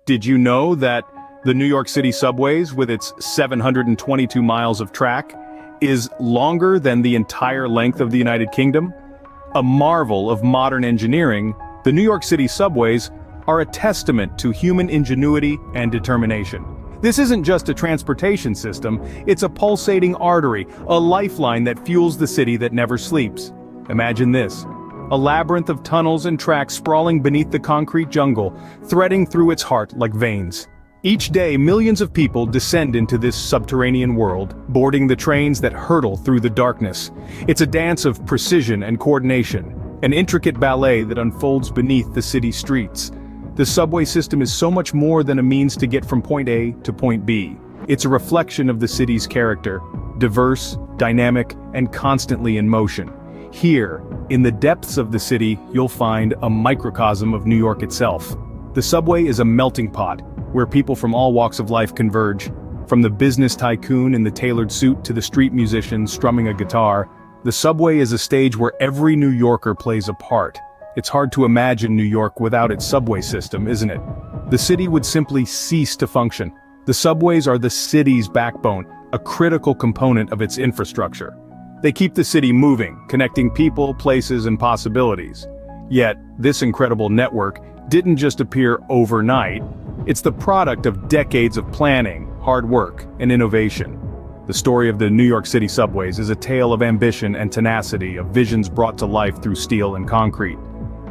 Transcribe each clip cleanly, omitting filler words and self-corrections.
Did you know that the New York City subways, with its 722 miles of track, is longer than the entire length of the United Kingdom? A marvel of modern engineering, the New York City subways are a testament to human ingenuity and determination. This isn't just a transportation system, it's a pulsating artery, a lifeline that fuels the city that never sleeps. Imagine this: a labyrinth of tunnels and tracks sprawling beneath the concrete jungle, threading through its heart like veins. Each day, millions of people descend into this subterranean world, boarding the trains that hurtle through the darkness. It's a dance of precision and coordination, an intricate ballet that unfolds beneath the city streets. The subway system is so much more than a means to get from point A to point B. It's a reflection of the city's character, diverse, dynamic, and constantly in motion. Here, in the depths of the city, you'll find a microcosm of New York itself. The subway is a melting pot, where people from all walks of life converge. From the business tycoon in the tailored suit to the street musician strumming a guitar, the subway is a stage where every New Yorker plays a part. It's hard to imagine New York without its subway system, isn't it? The city would simply cease to function. The subways are the city's backbone, a critical component of its infrastructure. They keep the city moving, connecting people, places, and possibilities. Yet, this incredible network didn't just appear overnight. It's the product of decades of planning, hard work, and innovation. The story of the New York City subways is a tale of ambition and tenacity, of visions brought to life through steel and concrete.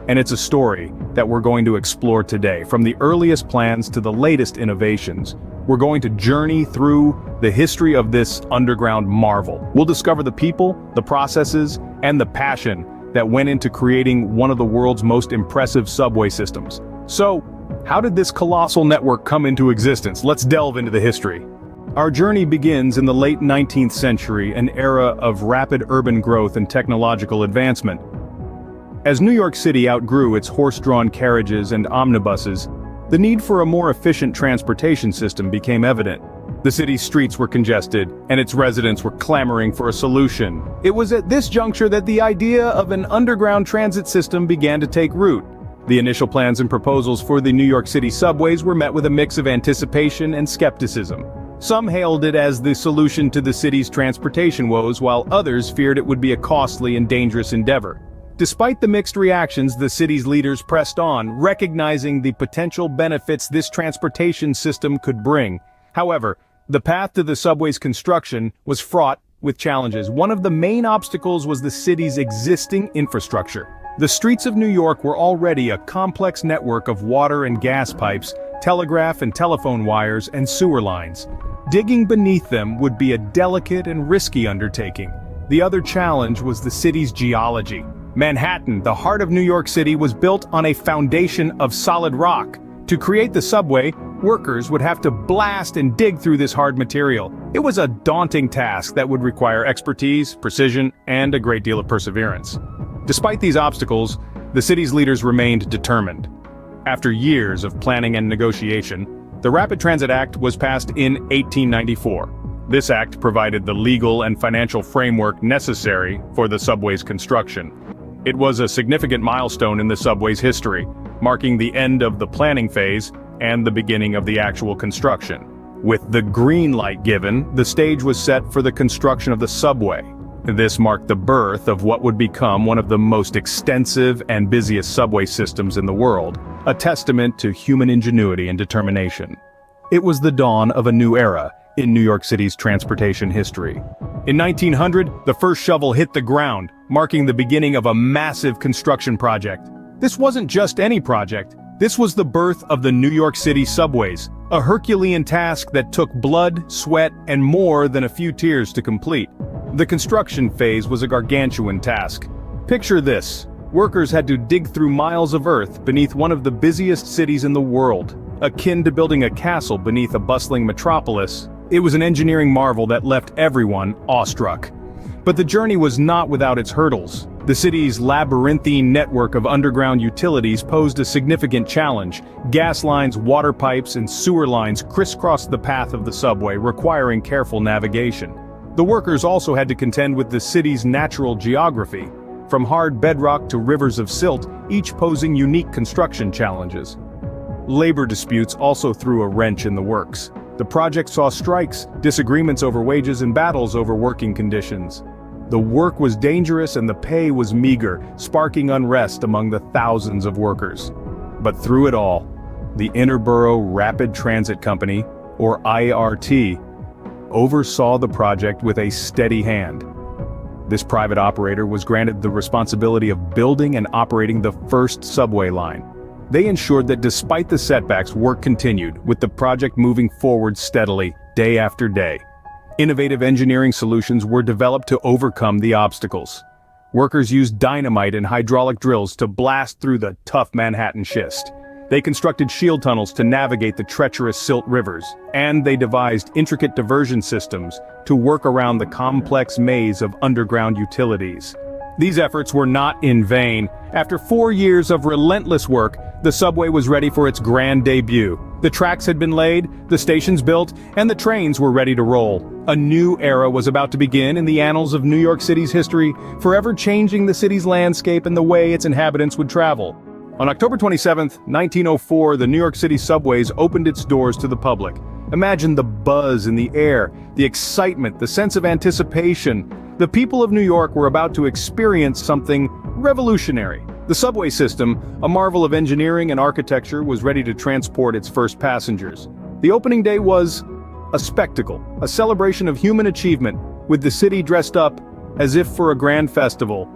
And it's a story that we're going to explore today. From the earliest plans to the latest innovations, we're going to journey through the history of this underground marvel. We'll discover the people, the processes, and the passion that went into creating one of the world's most impressive subway systems. So, how did this colossal network come into existence? Let's delve into the history. Our journey begins in the late 19th century, an era of rapid urban growth and technological advancement. As New York City outgrew its horse-drawn carriages and omnibuses, the need for a more efficient transportation system became evident. The city's streets were congested, and its residents were clamoring for a solution. It was at this juncture that the idea of an underground transit system began to take root. The initial plans and proposals for the New York City subways were met with a mix of anticipation and skepticism. Some hailed it as the solution to the city's transportation woes, while others feared it would be a costly and dangerous endeavor. Despite the mixed reactions, the city's leaders pressed on, recognizing the potential benefits this transportation system could bring. However, the path to the subway's construction was fraught with challenges. One of the main obstacles was the city's existing infrastructure. The streets of New York were already a complex network of water and gas pipes, telegraph and telephone wires, and sewer lines. Digging beneath them would be a delicate and risky undertaking. The other challenge was the city's geology. Manhattan, the heart of New York City, was built on a foundation of solid rock. To create the subway, workers would have to blast and dig through this hard material. It was a daunting task that would require expertise, precision, and a great deal of perseverance. Despite these obstacles, the city's leaders remained determined. After years of planning and negotiation, the Rapid Transit Act was passed in 1894. This act provided the legal and financial framework necessary for the subway's construction. It was a significant milestone in the subway's history, marking the end of the planning phase and the beginning of the actual construction. With the green light given, the stage was set for the construction of the subway. This marked the birth of what would become one of the most extensive and busiest subway systems in the world, a testament to human ingenuity and determination. It was the dawn of a new era in New York City's transportation history. In 1900, the first shovel hit the ground, marking the beginning of a massive construction project. This wasn't just any project. This was the birth of the New York City subways, a Herculean task that took blood, sweat, and more than a few tears to complete. The construction phase was a gargantuan task. Picture this: workers had to dig through miles of earth beneath one of the busiest cities in the world. Akin to building a castle beneath a bustling metropolis, it was an engineering marvel that left everyone awestruck. But the journey was not without its hurdles. The city's labyrinthine network of underground utilities posed a significant challenge. Gas lines, water pipes, and sewer lines crisscrossed the path of the subway, requiring careful navigation. The workers also had to contend with the city's natural geography, from hard bedrock to rivers of silt, each posing unique construction challenges. Labor disputes also threw a wrench in the works. The project saw strikes, disagreements over wages, and battles over working conditions. The work was dangerous and the pay was meager, sparking unrest among the thousands of workers. But through it all, the Interborough Rapid Transit Company, or IRT, oversaw the project with a steady hand. This private operator was granted the responsibility of building and operating the first subway line. They ensured that despite the setbacks, work continued, with the project moving forward steadily, day after day. Innovative engineering solutions were developed to overcome the obstacles. Workers used dynamite and hydraulic drills to blast through the tough Manhattan schist. They constructed shield tunnels to navigate the treacherous silt rivers, and they devised intricate diversion systems to work around the complex maze of underground utilities. These efforts were not in vain. After 4 years of relentless work, the subway was ready for its grand debut. The tracks had been laid, the stations built, and the trains were ready to roll. A new era was about to begin in the annals of New York City's history, forever changing the city's landscape and the way its inhabitants would travel. On October 27, 1904, the New York City subways opened its doors to the public. Imagine the buzz in the air, the excitement, the sense of anticipation. The people of New York were about to experience something revolutionary. The subway system, a marvel of engineering and architecture, was ready to transport its first passengers. The opening day was a spectacle, a celebration of human achievement, with the city dressed up as if for a grand festival.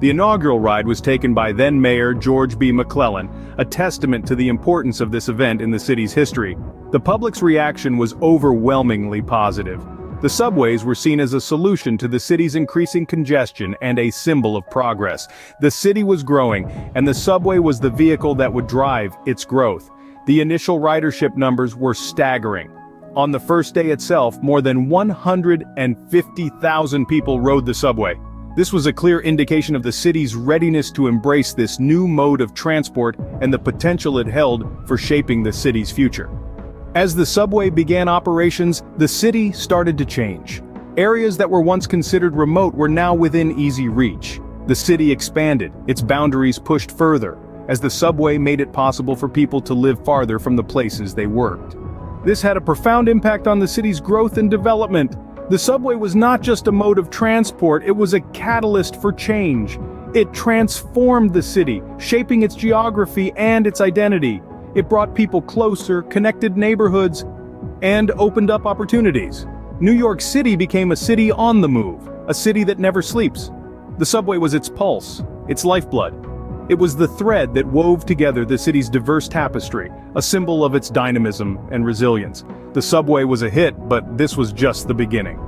The inaugural ride was taken by then-Mayor George B. McClellan, a testament to the importance of this event in the city's history. The public's reaction was overwhelmingly positive. The subways were seen as a solution to the city's increasing congestion and a symbol of progress. The city was growing, and the subway was the vehicle that would drive its growth. The initial ridership numbers were staggering. On the first day itself, more than 150,000 people rode the subway. This was a clear indication of the city's readiness to embrace this new mode of transport and the potential it held for shaping the city's future. As the subway began operations, the city started to change. Areas that were once considered remote were now within easy reach. The city expanded, its boundaries pushed further, as the subway made it possible for people to live farther from the places they worked. This had a profound impact on the city's growth and development. The subway was not just a mode of transport, it was a catalyst for change. It transformed the city, shaping its geography and its identity. It brought people closer, connected neighborhoods, and opened up opportunities. New York City became a city on the move, a city that never sleeps. The subway was its pulse, its lifeblood. It was the thread that wove together the city's diverse tapestry, a symbol of its dynamism and resilience. The subway was a hit, but this was just the beginning.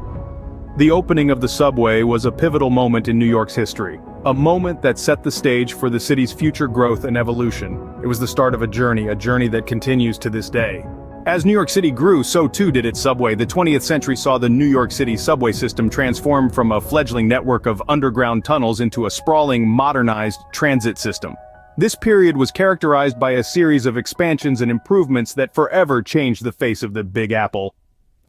The opening of the subway was a pivotal moment in New York's history, a moment that set the stage for the city's future growth and evolution. It was the start of a journey that continues to this day. As New York City grew, so too did its subway. The 20th century saw the New York City subway system transform from a fledgling network of underground tunnels into a sprawling, modernized transit system. This period was characterized by a series of expansions and improvements that forever changed the face of the Big Apple.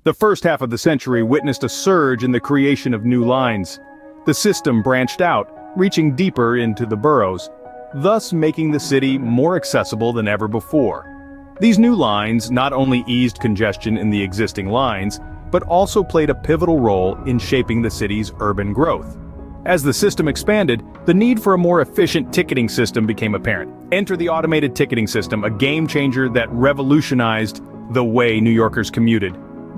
The first half of the century witnessed a surge in the creation of new lines. The system branched out, reaching deeper into the boroughs, thus making the city more accessible than ever before. These new lines not only eased congestion in the existing lines, but also played a pivotal role in shaping the city's urban growth. As the system expanded, the need for a more efficient ticketing system became apparent. Enter the automated ticketing system, a game changer that revolutionized the way New Yorkers commuted.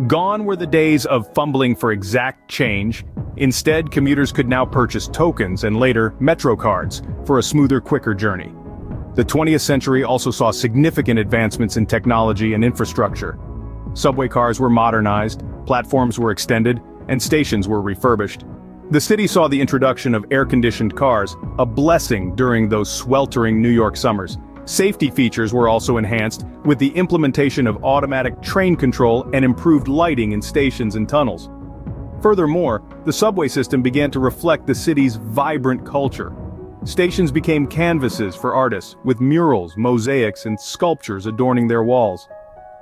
Gone were the days of fumbling for exact change. Instead, commuters could now purchase tokens and later Metro cards for a smoother, quicker journey. The 20th century also saw significant advancements in technology and infrastructure. Subway cars were modernized, platforms were extended, and stations were refurbished. The city saw the introduction of air-conditioned cars, a blessing during those sweltering New York summers. Safety features were also enhanced, with the implementation of automatic train control and improved lighting in stations and tunnels. Furthermore, the subway system began to reflect the city's vibrant culture. Stations became canvases for artists, with murals, mosaics, and sculptures adorning their walls.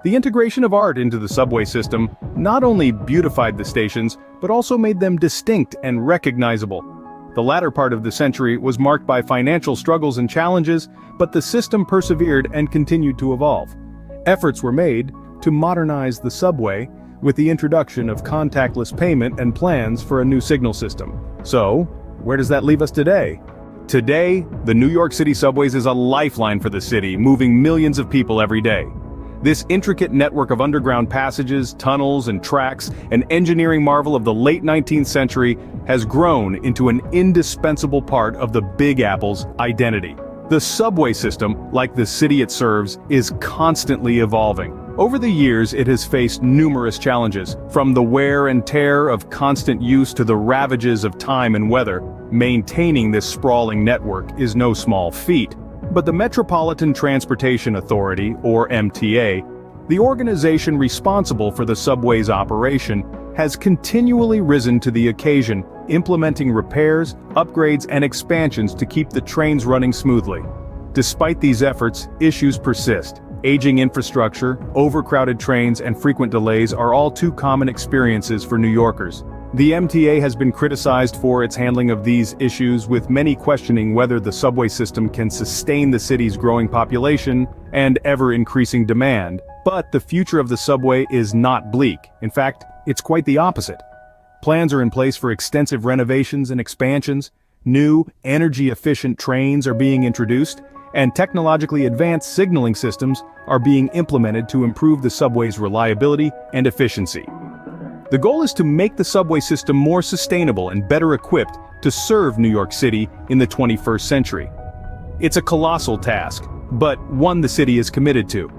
The integration of art into the subway system not only beautified the stations, but also made them distinct and recognizable. The latter part of the century was marked by financial struggles and challenges, but the system persevered and continued to evolve. Efforts were made to modernize the subway with the introduction of contactless payment and plans for a new signal system. So, where does that leave us today? Today, the New York City subways is a lifeline for the city, moving millions of people every day. This intricate network of underground passages, tunnels, and tracks, an engineering marvel of the late 19th century, has grown into an indispensable part of the Big Apple's identity. The subway system, like the city it serves, is constantly evolving. Over the years, it has faced numerous challenges, from the wear and tear of constant use to the ravages of time and weather. Maintaining this sprawling network is no small feat. But the Metropolitan Transportation Authority, or MTA, the organization responsible for the subway's operation, has continually risen to the occasion, implementing repairs, upgrades, and expansions to keep the trains running smoothly. Despite these efforts, issues persist. Aging infrastructure, overcrowded trains, and frequent delays are all too common experiences for New Yorkers. The MTA has been criticized for its handling of these issues, with many questioning whether the subway system can sustain the city's growing population and ever-increasing demand. But the future of the subway is not bleak. In fact, it's quite the opposite. Plans are in place for extensive renovations and expansions, new, energy-efficient trains are being introduced, and technologically advanced signaling systems are being implemented to improve the subway's reliability and efficiency. The goal is to make the subway system more sustainable and better equipped to serve New York City in the 21st century. It's a colossal task, but one the city is committed to.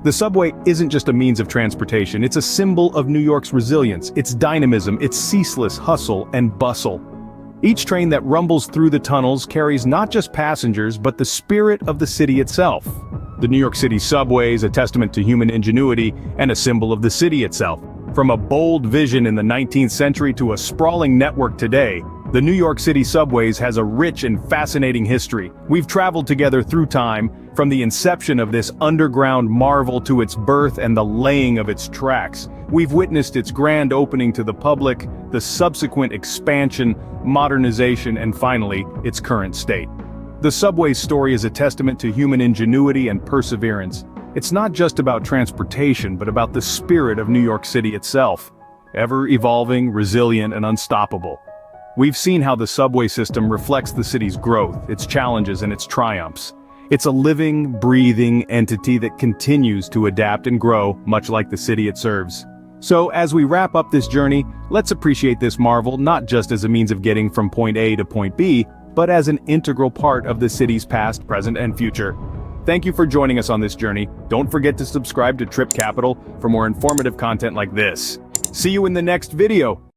The subway isn't just a means of transportation, it's a symbol of New York's resilience, its dynamism, its ceaseless hustle and bustle. Each train that rumbles through the tunnels carries not just passengers but the spirit of the city itself. The New York City subway is a testament to human ingenuity and a symbol of the city itself. From a bold vision in the 19th century to a sprawling network today, the New York City subways has a rich and fascinating history. We've traveled together through time, from the inception of this underground marvel to its birth and the laying of its tracks. We've witnessed its grand opening to the public, the subsequent expansion, modernization, and finally, its current state. The subway's story is a testament to human ingenuity and perseverance. It's not just about transportation, but about the spirit of New York City itself. Ever-evolving, resilient, and unstoppable. We've seen how the subway system reflects the city's growth, its challenges, and its triumphs. It's a living, breathing entity that continues to adapt and grow, much like the city it serves. So, as we wrap up this journey, let's appreciate this marvel not just as a means of getting from point A to point B, but as an integral part of the city's past, present, and future. Thank you for joining us on this journey. Don't forget to subscribe to Trip Capital for more informative content like this. See you in the next video.